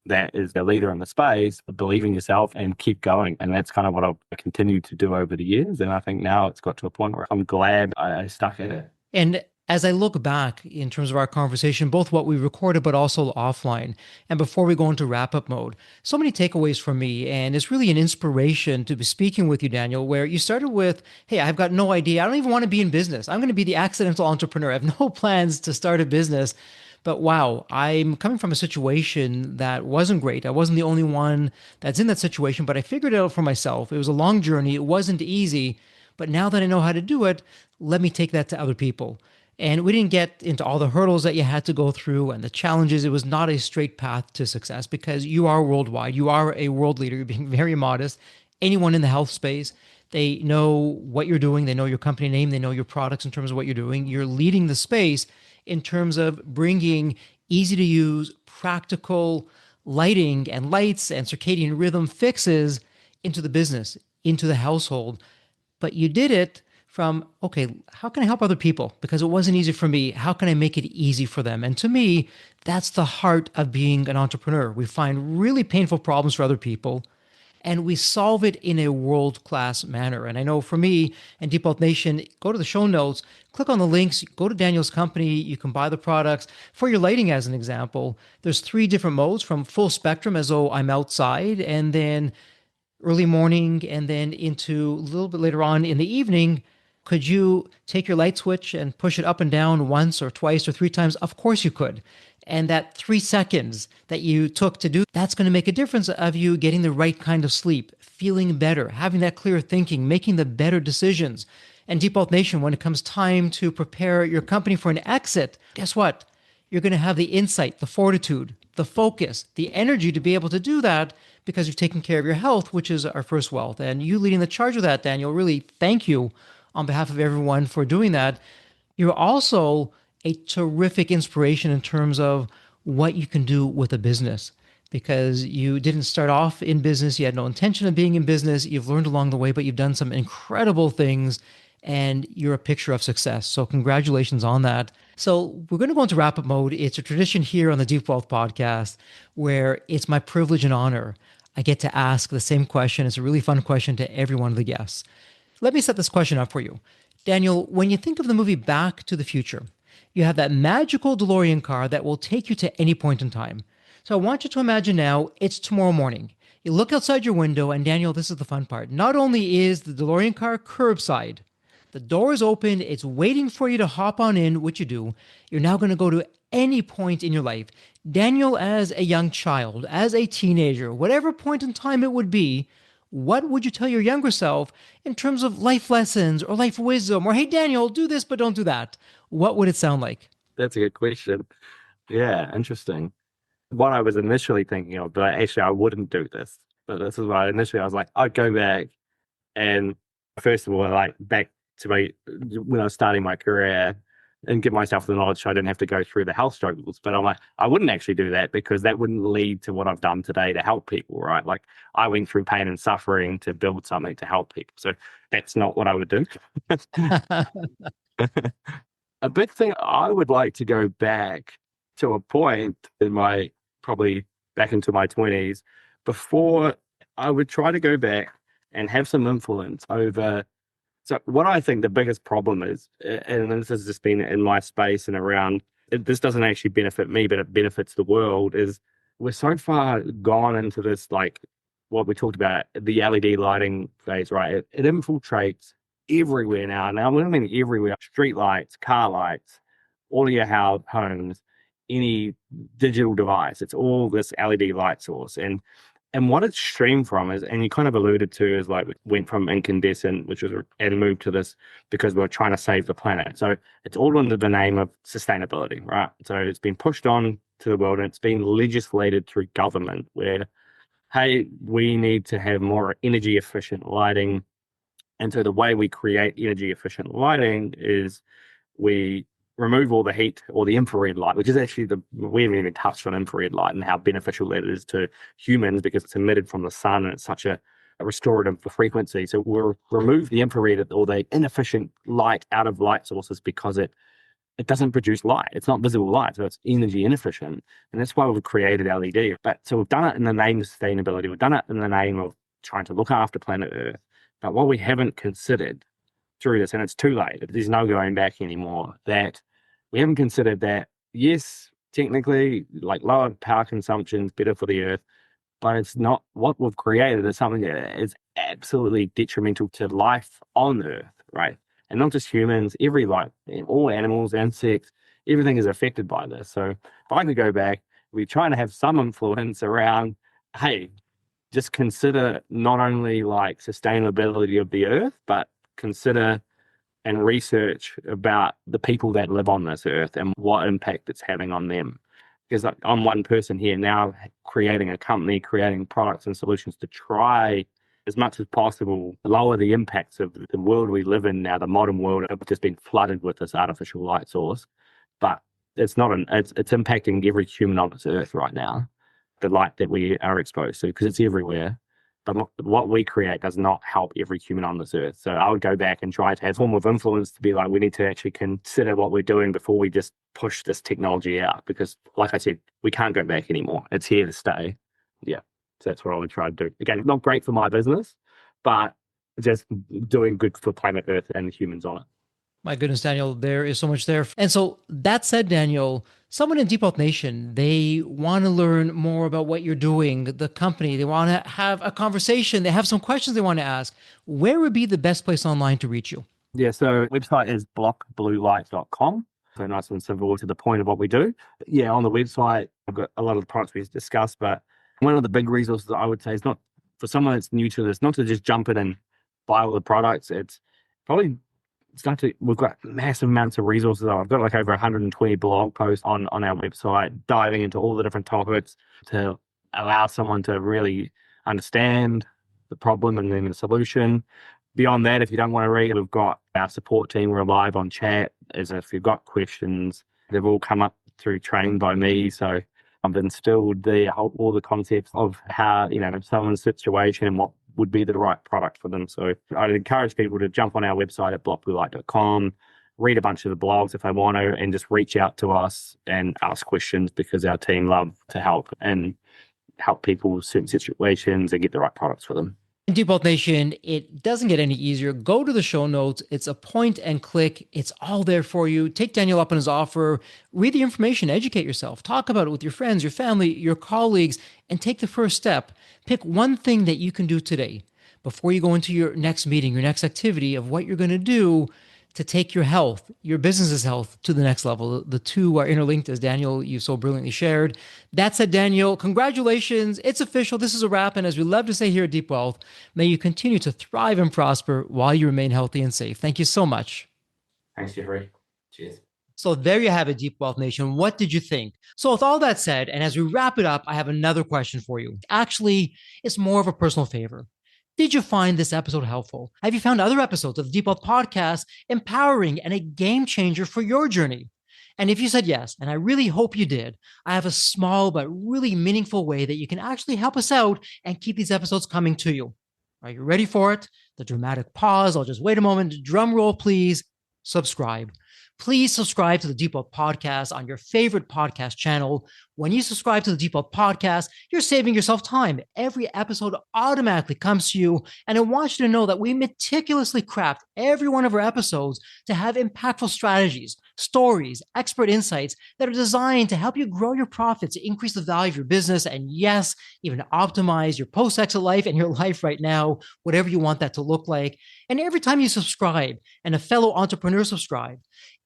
that is the leader in the space. Believe in yourself and keep going. And that's kind of what I've continued to do over the years. And I think now it's got to a point where I'm glad I stuck at it. And as I look back in terms of our conversation, both what we recorded, but also offline, and before we go into wrap up mode, so many takeaways from me. And it's really an inspiration to be speaking with you, Daniel, where you started with, hey, I've got no idea. I don't even want to be in business. I'm going to be the accidental entrepreneur. I have no plans to start a business. But wow, I'm coming from a situation that wasn't great. I wasn't the only one that's in that situation, but I figured it out for myself. It was a long journey. It wasn't easy. But now that I know how to do it, let me take that to other people. And we didn't get into all the hurdles that you had to go through and the challenges. It was not a straight path to success because you are worldwide. You are a world leader. You're being very modest. Anyone in the health space, they know what you're doing. They know your company name. They know your products in terms of what you're doing. You're leading the space in terms of bringing easy to use, practical lighting and lights and circadian rhythm fixes into the business, into the household. But you did it from, okay, how can I help other people? Because it wasn't easy for me. How can I make it easy for them? And to me, that's the heart of being an entrepreneur. We find really painful problems for other people and we solve it in a world class manner. And I know for me and Deep Wealth Nation, go to the show notes, click on the links, go to Daniel's company. You can buy the products. For your lighting, as an example, there's three different modes from full spectrum, as though I'm outside, and then early morning, and then into a little bit later on in the evening. Could you take your light switch and push it up and down once or twice or three times? Of course you could. And that 3 seconds that you took to do, that's going to make a difference of you getting the right kind of sleep, feeling better, having that clear thinking, making the better decisions. And Deep Wealth Nation, when it comes time to prepare your company for an exit, guess what? You're going to have the insight, the fortitude, the focus, the energy to be able to do that because you've taken care of your health, which is our first wealth. And you leading the charge of that, Daniel, really thank you on behalf of everyone for doing that. You're also a terrific inspiration in terms of what you can do with a business because you didn't start off in business. You had no intention of being in business. You've learned along the way, but you've done some incredible things and you're a picture of success. So congratulations on that. So we're going to go into wrap up mode. It's a tradition here on the Deep Wealth podcast where it's my privilege and honor. I get to ask the same question. It's a really fun question to every one of the guests. Let me set this question up for you. Daniel, when you think of the movie Back to the Future, you have that magical DeLorean car that will take you to any point in time. So I want you to imagine now it's tomorrow morning. You look outside your window, and Daniel, this is the fun part. Not only is the DeLorean car curbside, the door is open, it's waiting for you to hop on in, which you do. You're now going to go to any point in your life. Daniel, as a young child, as a teenager, whatever point in time it would be, what would you tell your younger self in terms of life lessons or life wisdom? Or, hey, Daniel, do this, but don't do that. What would it sound like? That's a good question. Yeah, interesting. What I was initially thinking of, but actually I wouldn't do this. But this is what I was like, I'd go back and first of all, like back to when I was starting my career and give myself the knowledge so I didn't have to go through the health struggles. But I'm like, I wouldn't actually do that because that wouldn't lead to what I've done today to help people, right? Like I went through pain and suffering to build something to help people. So that's not what I would do. A big thing, I would like to go back to a point in probably back into my 20s before I would try to go back and have some influence over. So what I think the biggest problem is, and this has just been in my space and around, this doesn't actually benefit me, but it benefits the world, is we're so far gone into this, like what we talked about, the LED lighting phase, right? It infiltrates everywhere now. Now, I mean everywhere, street lights, car lights, all of your homes, any digital device, it's all this LED light source. And what it's streamed from is, and you kind of alluded to, is like we went from incandescent, which was, and moved to this because we we're trying to save the planet. So it's all under the name of sustainability, right? So it's been pushed on to the world and it's been legislated through government where, hey, we need to have more energy efficient lighting. And so the way we create energy efficient lighting is we remove all the heat or the infrared light, which is actually we haven't even touched on infrared light and how beneficial that is to humans because it's emitted from the sun and it's such a restorative frequency. So we'll remove the infrared or the inefficient light out of light sources because it doesn't produce light. It's not visible light, so it's energy inefficient. And that's why we've created LED. But so we've done it in the name of sustainability. We've done it in the name of trying to look after planet Earth. But what we haven't considered through this, and it's too late, there's no going back anymore, that we haven't considered that, yes, technically, like lower power consumption is better for the earth, but it's not what we've created is something that is absolutely detrimental to life on earth, right? And not just humans, every life, all animals, insects, everything is affected by this. So if I could go back, we're trying to have some influence around, hey, just consider not only like sustainability of the earth, but consider and research about the people that live on this earth and what impact it's having on them. Because I'm one person here now creating a company, creating products and solutions to try as much as possible lower the impacts of the world we live in now, the modern world. It's just been flooded with this artificial light source. But it's impacting every human on this earth right now, the light that we are exposed to, because it's everywhere. But what we create does not help every human on this earth. So I would go back and try to have a form of influence to be like, we need to actually consider what we're doing before we just push this technology out. Because like I said, we can't go back anymore. It's here to stay. Yeah. So that's what I would try to do. Again, not great for my business, but just doing good for planet Earth and the humans on it. My goodness, Daniel, there is so much there. And so that said, Daniel, someone in Deep Wealth Nation, they want to learn more about what you're doing, the company, they want to have a conversation, they have some questions they want to ask. Where would be the best place online to reach you? Yeah, so website is BlockBlueLight.com. So nice and simple to the point of what we do. Yeah, on the website, I've got a lot of the products we've discussed, but one of the big resources I would say is not for someone that's new to this, not to just jump in and buy all the products. It's probably we've got massive amounts of resources. I've got like over 120 blog posts on our website, diving into all the different topics to allow someone to really understand the problem and then the solution. Beyond that, if you don't want to read, we've got our support team. We're live on chat. As if you've got questions, they've all come up through training by me. So I've instilled all the concepts of how, someone's situation and what would be the right product for them. So I'd encourage people to jump on our website at blockbluelight.com, read a bunch of the blogs if they want to, and just reach out to us and ask questions, because our team love to help people with certain situations and get the right products for them. Deep Wealth Nation, it doesn't get any easier. Go to the show notes. It's a point and click. It's all there for you. Take Daniel up on his offer. Read the information. Educate yourself. Talk about it with your friends, your family, your colleagues, and take the first step. Pick one thing that you can do today before you go into your next meeting, your next activity of what you're going to do to take your health, your business's health to the next level. The two are interlinked, as Daniel, you so brilliantly shared. That said, Daniel, congratulations. It's official. This is a wrap. And as we love to say here at Deep Wealth, may you continue to thrive and prosper while you remain healthy and safe. Thank you so much. Thanks, Jeffrey. Cheers. So there you have it, Deep Wealth Nation. What did you think? So with all that said, and as we wrap it up, I have another question for you. Actually, it's more of a personal favor. Did you find this episode helpful? Have you found other episodes of the Deep Wealth Podcast empowering and a game changer for your journey? And if you said yes, and I really hope you did, I have a small but really meaningful way that you can actually help us out and keep these episodes coming to you. Are you ready for it? The dramatic pause. I'll just wait a moment. Drum roll, please. Subscribe. Please subscribe to the Deep Wealth Podcast on your favorite podcast channel. When you subscribe to the Deep Wealth Podcast, you're saving yourself time. Every episode automatically comes to you. And I want you to know that we meticulously craft every one of our episodes to have impactful strategies, stories, expert insights that are designed to help you grow your profits, increase the value of your business, and yes, even optimize your post-exit life and your life right now, whatever you want that to look like. And every time you subscribe and a fellow entrepreneur subscribe,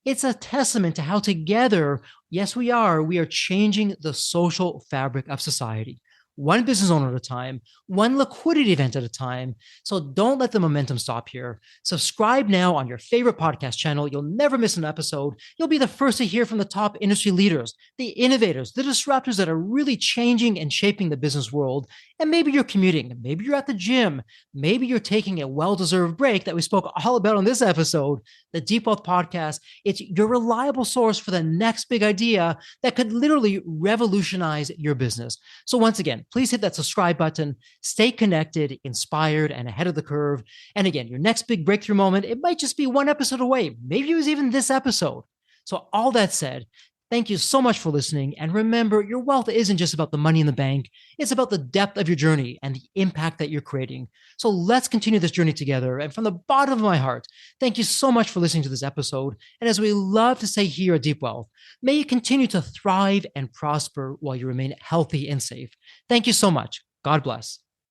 it's a testament to how together, yes, we are changing the social fabric of society. One business owner at a time, one liquidity event at a time. So don't let the momentum stop here. Subscribe now on your favorite podcast channel. You'll never miss an episode. You'll be the first to hear from the top industry leaders, the innovators, the disruptors that are really changing and shaping the business world. And maybe you're commuting, maybe you're at the gym, maybe you're taking a well-deserved break that we spoke all about on this episode. The Deep Wealth Podcast, it's your reliable source for the next big idea that could literally revolutionize your business. So once again, please hit that subscribe button, stay connected, inspired, and ahead of the curve. And again, your next big breakthrough moment, it might just be one episode away. Maybe it was even this episode. So all that said, thank you so much for listening. And remember, your wealth isn't just about the money in the bank. It's about the depth of your journey and the impact that you're creating. So let's continue this journey together. And from the bottom of my heart, thank you so much for listening to this episode. And as we love to say here at Deep Wealth, may you continue to thrive and prosper while you remain healthy and safe. Thank you so much. God bless.